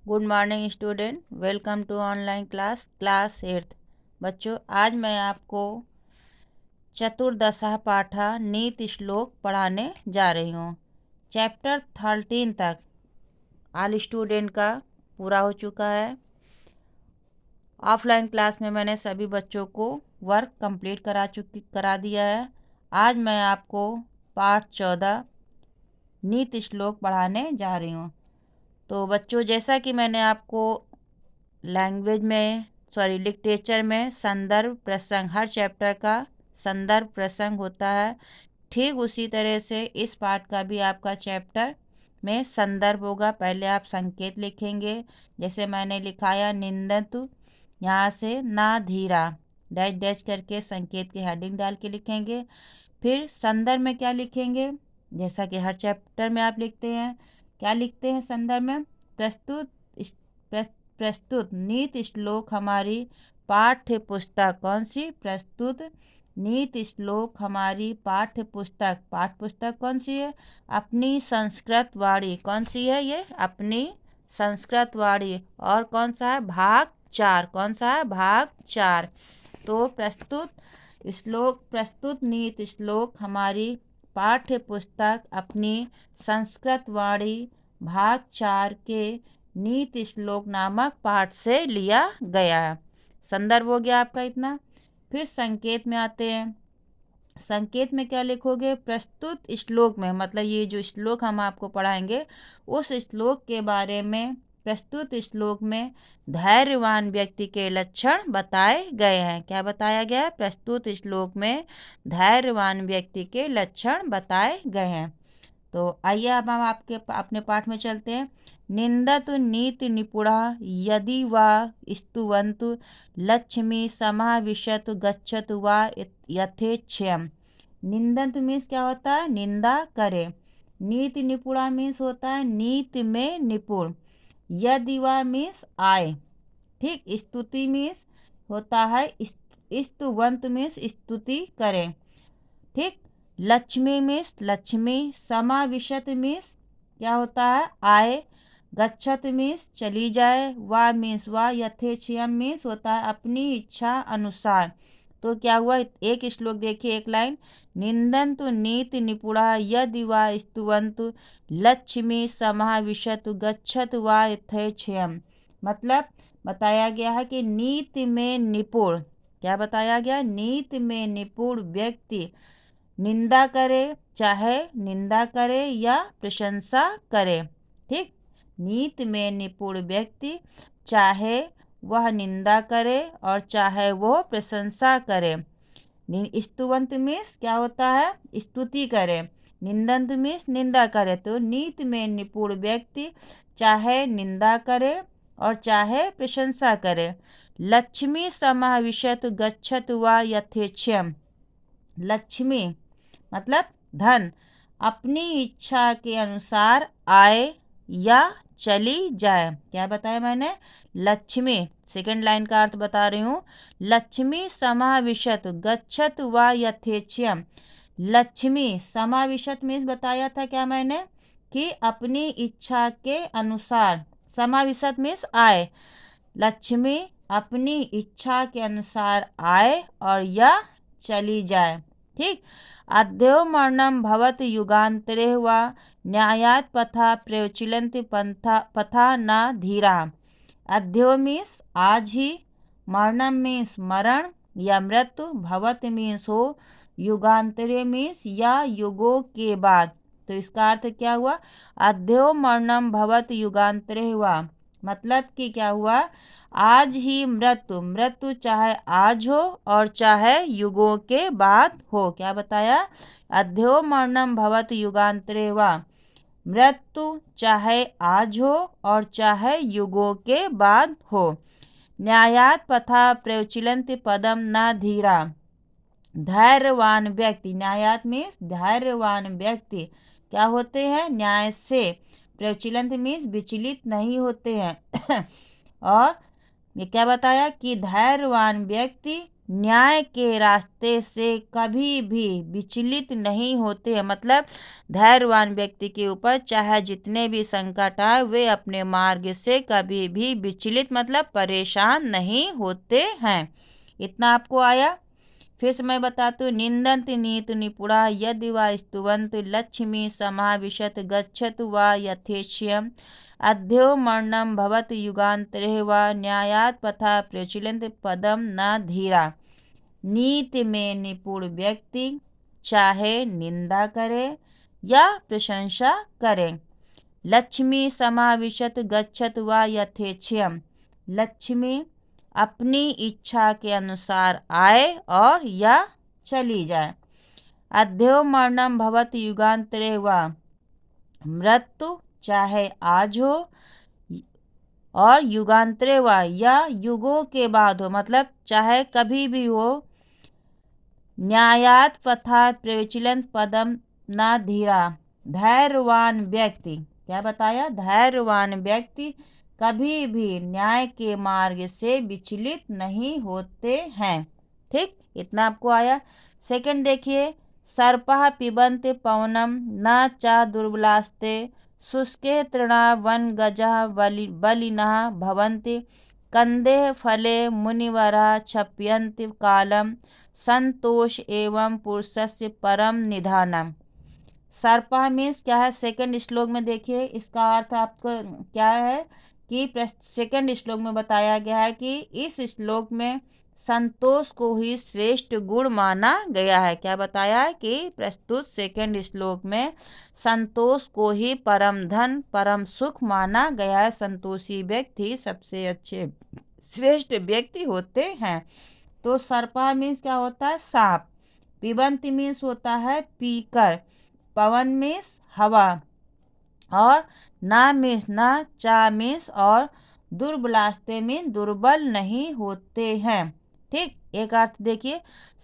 Good morning student, welcome to online class 8th। बच्चों, आज मैं आपको चतुर्दशा पाठा नीति श्लोक पढ़ाने जा रही हूँ। चैप्टर 13 तक ऑल स्टूडेंट का पूरा हो चुका है। ऑफलाइन क्लास में मैंने सभी बच्चों को वर्क कंप्लीट करा दिया है। आज मैं आपको पाठ 14 नीति श्लोक पढ़ाने जा रही हूँ। तो बच्चों, जैसा कि मैंने आपको लिटरेचर में संदर्भ प्रसंग, हर चैप्टर का संदर्भ प्रसंग होता है, ठीक उसी तरह से इस पाठ का भी आपका चैप्टर में संदर्भ होगा। पहले आप संकेत लिखेंगे, जैसे मैंने लिखाया निंदतु, यहाँ से ना धीरा डैश डैश करके संकेत की हेडिंग डाल के लिखेंगे। फिर संदर्भ में क्या लिखेंगे, जैसा कि हर चैप्टर में आप लिखते हैं। क्या लिखते हैं संदर्भ में? प्रस्तुत प्रस्तुत नीति श्लोक हमारी पाठ्य पुस्तक। कौन सी? प्रस्तुत नीति श्लोक हमारी पाठ्य पुस्तक कौन सी है? अपनी संस्कृत वाणी। कौन सी है ये? अपनी संस्कृत वाणी। और कौन सा है? भाग 4। कौन सा है? भाग 4। तो प्रस्तुत नीति श्लोक हमारी पाठ्य पुस्तक अपनी संस्कृत वाणी भाग 4 के नीति श्लोक नामक पाठ से लिया गया है। संदर्भ हो गया आपका इतना। फिर संकेत में आते हैं। संकेत में क्या लिखोगे? प्रस्तुत श्लोक में, मतलब ये जो श्लोक हम आपको पढ़ाएंगे उस श्लोक के बारे में, प्रस्तुत श्लोक में धैर्यवान व्यक्ति के लक्षण बताए गए हैं। क्या बताया गया है? प्रस्तुत श्लोक में धैर्यवान व्यक्ति के लक्षण बताए गए हैं। तो आइए अब हम अपने पाठ में चलते हैं। निंदतु नीति निपुणा यदि वा स्तुवन्तु लक्ष्मी समाविशतु गच्छतु वा यथेच्छम। निंदतु मीन्स क्या होता है? निंदा करे। नीति निपुणा मीन्स होता है नीति में निपुण। यदि वा मीन्स आए। ठीक। स्तुति मीन्स होता है स्तुवंत मीन्स स्तुति करें। ठीक। लक्ष्मी मीन्स लक्ष्मी। समाविशत मीन्स क्या होता है? आए। गच्छत मीन्स चली जाए। वा मीन्स वा। यथेच्छम मीन्स होता है अपनी इच्छा अनुसार। तो क्या हुआ? एक श्लोक देखिए, एक लाइन। निंदन्तु नीति निपुणा यदि वा स्तुवन्तु लक्ष्मी समाविशतु गच्छतु वा यथेच्छम। मतलब बताया गया है कि नीति में निपुण, क्या बताया गया? नीति में निपुण व्यक्ति निंदा करे, चाहे निंदा करे या प्रशंसा करे। ठीक। नीति में निपुण व्यक्ति चाहे वह निंदा करे और चाहे वह प्रशंसा करे। स्तुवंत मीन्स क्या होता है? स्तुति करे। निंदंत मीन्स निंदा करे। तो नीति में निपुण व्यक्ति चाहे निंदा करे और चाहे प्रशंसा करे। लक्ष्मी समाविशत गच्छत वा यथेच्छम। लक्ष्मी मतलब धन अपनी इच्छा के अनुसार आए या चली जाए। क्या बताया मैंने? लक्ष्मी। सेकंड लाइन का अर्थ बता रही हूँ। लक्ष्मी समाविशत गच्छत वा यथेच्छम। लक्ष्मी समाविशत मीन्स बताया था क्या मैंने कि अपनी इच्छा के अनुसार। समाविशत मीन्स आए। लक्ष्मी अपनी इच्छा के अनुसार आए और या चली जाए। ठीक। अद्यो मरणम भवत युगांतरे वा न्यायात पथा प्रचलन्ति पथा न धीरा। अद्यो मीन्स आज ही, मरणम मीन्स मरण या मृत्यु, भवत मीन्स हो, युगांतरे मीन्स या युगों के बाद। तो इसका अर्थ क्या हुआ? अद्यो मरणम भवत युगांतरे हुआ, मतलब कि क्या हुआ? आज ही मृत्यु चाहे आज हो और चाहे युगों के बाद हो। क्या बताया? अद्यो मरणम भवत युगांतरे वा। मृत्यु चाहे आज हो और चाहे युगों के बाद हो। न्यायात पथा प्रचलन्ति पदम न धीरा। धैर्यवान व्यक्ति, न्यायात मीन्स धैर्यवान व्यक्ति क्या होते हैं? न्याय से। प्रचलन्ति मीन्स विचलित नहीं होते हैं। और ये क्या बताया कि धैर्यवान व्यक्ति न्याय के रास्ते से कभी भी विचलित नहीं होते हैं। मतलब धैर्यवान व्यक्ति के ऊपर चाहे जितने भी संकट आए वे अपने मार्ग से कभी भी विचलित मतलब परेशान नहीं होते हैं। इतना आपको आया। फिर से मैं बताती हूँ। निंदन्ति नीत निपुणा यदि वा स्तुवन्ति लक्ष्मी समाविशत गच्छतु वा यथेच्छ्यम् अध्यो मरणं भवत युगान्तरे वा न्यायात् पथा प्रचलन्ति पदम न धीरा। नीति में निपुण व्यक्ति चाहे निंदा करे या प्रशंसा करे। लक्ष्मी समाविशत गच्छत वा यथेच्छ्यम् लक्ष्मी अपनी इच्छा के अनुसार आए और या चली जाए। अध्यो मरणम भवत युगांतरे वा मृत्यु चाहे आज हो और युगांतरे वा या युगों के बाद हो मतलब चाहे कभी भी हो। न्यायात पथा प्रविचलन पदम न धीरा। धैर्यवान व्यक्ति क्या बताया, धैर्यवान व्यक्ति कभी भी न्याय के मार्ग से विचलित नहीं होते हैं। ठीक, इतना आपको आया। सेकंड देखिए। सर्पः पिबन्ति पवनम न चा दुर्बलास्ते शुष्के तृणा वन गजः बलिनः भवन्ति कंदे फले मुनिवरा क्षप्यन्ति कालम संतोष एवं पुरुषस्य परम निधानम। सर्पः मीन्स क्या है, सेकंड श्लोक में देखिए इसका अर्थ आपको क्या है कि सेकंड श्लोक में बताया गया है कि इस श्लोक में संतोष को ही श्रेष्ठ गुण माना गया है। क्या बताया है कि प्रस्तुत सेकंड श्लोक में संतोष को ही परम धन परम सुख माना गया है। संतोषी व्यक्ति सबसे अच्छे श्रेष्ठ व्यक्ति होते हैं। तो सर्पा मीन्स क्या होता है, सांप। पिबंती मीन्स होता है पीकर। पवन मीन्स हवा। और ना मीन्स ना, चा मीन्स और दुर्बलास्ते मीन्स दुर्बल नहीं होते हैं। ठीक, एक अर्थ देखिए।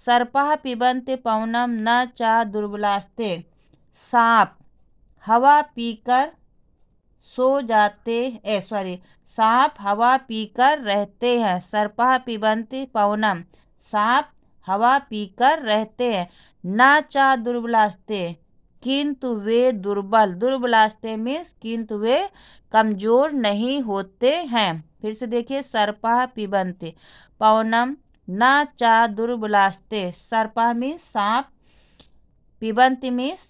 सर्पः पिबन्ति पवनम न चा दुर्बलास्ते। सांप हवा पीकर सो जाते सांप हवा पीकर रहते हैं। सर्पः पिबन्ति पवनम सांप हवा पीकर रहते हैं। न चा दुर्बलास्ते किंतु वे दुर्बल, दुर्बलास्ते मीन्स किंतु वे कमजोर नहीं होते हैं। फिर से देखिए। सर्पः पिबन्ति पवनम न चा दुर्बलास्ते। सर्पः मीन्स सांप, पिबन्ति मीन्स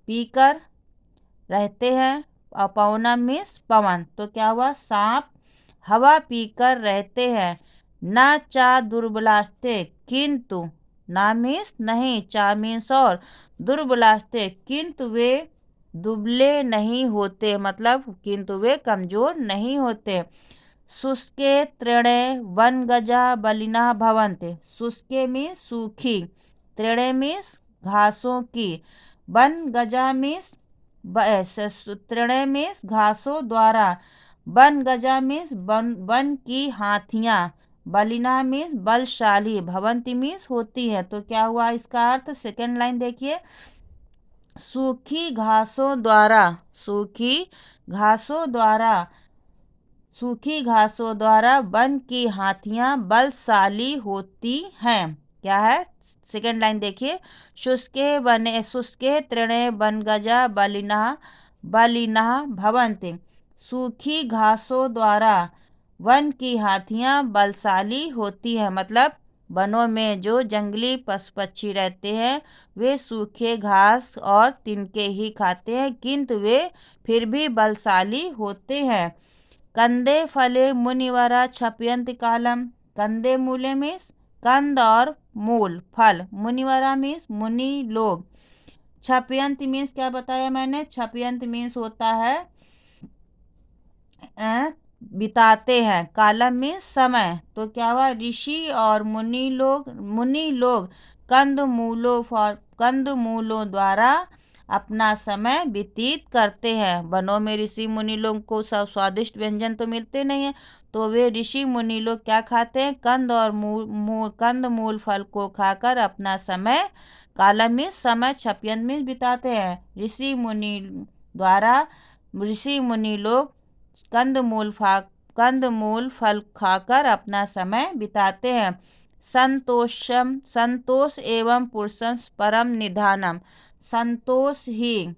पीकर रहते हैं और पवनम मीन्स पवन। तो क्या हुआ, सांप हवा पीकर रहते हैं। न चा दुर्बलास्ते किंतु, ना मीन्स नहीं, चा मीन्स और, दुर्बलास्ते किंतु वे दुबले नहीं होते मतलब किंतु वे कमजोर नहीं होते। शुष्के तृणे वन गजा बलिना भवन्ति। शुष्के मीन्स सूखी, तृणे मीन्स घासों की, वन गजा मीन्स तृणे मीन्स घासों द्वारा, वन गजा मीन्स वन की हाथियाँ, बलिना मीन्स बलशाली, भवंती मीन्स होती है। तो क्या हुआ इसका अर्थ, सेकंड लाइन देखिए। सूखी घासों द्वारा, सूखी घासों द्वारा, सूखी घासों द्वारा वन की हाथियाँ बलशाली होती हैं। क्या है, सेकंड लाइन देखिए। शुष्के तृणे वनगजा बलिनः भवन्ति। सूखी घासों द्वारा वन की हाथियाँ बलशाली होती हैं मतलब वनों में जो जंगली पशु पक्षी रहते हैं वे सूखे घास और तिनके ही खाते हैं किंतु वे फिर भी बलशाली होते हैं। कंदे फले मुनिवरा क्षप्यन्ति कालम। कंदे मूले मीन्स कंद और मूल फल, मुनिवरा मीन्स मुनि लोग, क्षप्यन्ति मीन्स क्या बताया मैंने, क्षप्यन्ति मीन्स होता है बिताते हैं, कालम मीन्स समय। तो क्या हुआ, ऋषि और मुनि लोग कंदमूलों द्वारा अपना समय व्यतीत करते हैं। वनों में ऋषि मुनि लोग को सब स्वादिष्ट व्यंजन तो मिलते नहीं हैं, तो वे ऋषि मुनि लोग क्या खाते हैं, कंद और कंद मूल फल को खाकर अपना समय, कालम मीन्स समय, क्षप्यन्त मीन्स बिताते हैं। ऋषि मुनि लोग कंद मूल फल खाकर अपना समय बिताते हैं। संतोषम, संतोष एवं पुरुषं परम निधानम। संतोष ही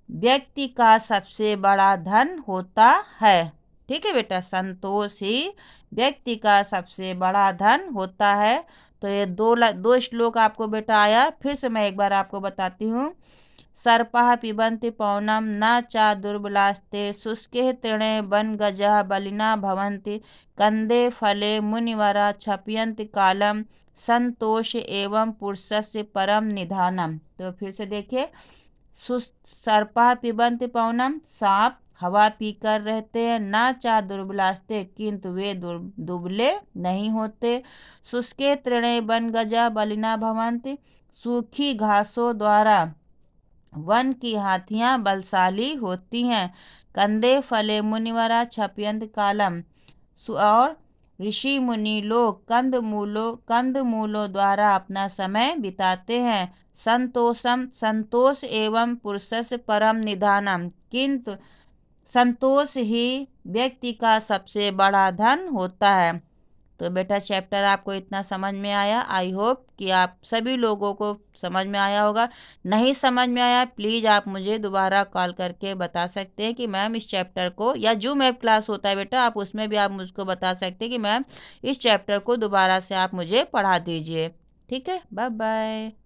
व्यक्ति का सबसे बड़ा धन होता है। ठीक है बेटा, संतोष ही व्यक्ति का सबसे बड़ा धन होता है। तो ये दो श्लोक आपको बेटा आया, फिर से मैं एक बार आपको बताती हूँ। सर्पः पिबन्ति पौनम न चा दुर्बलास्ते शुष्के तृणे वन गजः बलिना भवन्ति कंदे फले मुनिवरा क्षपयन्ति कालम संतोष एवं पुरुषस्य परम निधानम। तो फिर से देखिए, सर्पः पिबन्ति पौनम, सांप हवा पीकर रहते हैं, ना चा दुर्बलास्ते किंतु वे दुबले नहीं होते। शुष्के तृणे वन गजा बलिना भवन्ति, सूखी घासों द्वारा वन की हाथियां बलशाली होती हैं। कंदे फले मुनिवरा क्षपयन्ति कालम, और ऋषि मुनि लोग कंद मूलों द्वारा अपना समय बिताते हैं। संतोषम, संतोष एवं पुरुषस्य परम निधानम, किंतु संतोष ही व्यक्ति का सबसे बड़ा धन होता है। तो बेटा चैप्टर आपको इतना समझ में आया। आई होप कि आप सभी लोगों को समझ में आया होगा। नहीं समझ में आया प्लीज़ आप मुझे दोबारा कॉल करके बता सकते हैं कि मैम इस चैप्टर को, या जूम ऐप क्लास होता है बेटा, आप उसमें भी आप मुझको बता सकते हैं कि मैम इस चैप्टर को दोबारा से आप मुझे पढ़ा दीजिए। ठीक है, बाय बाय।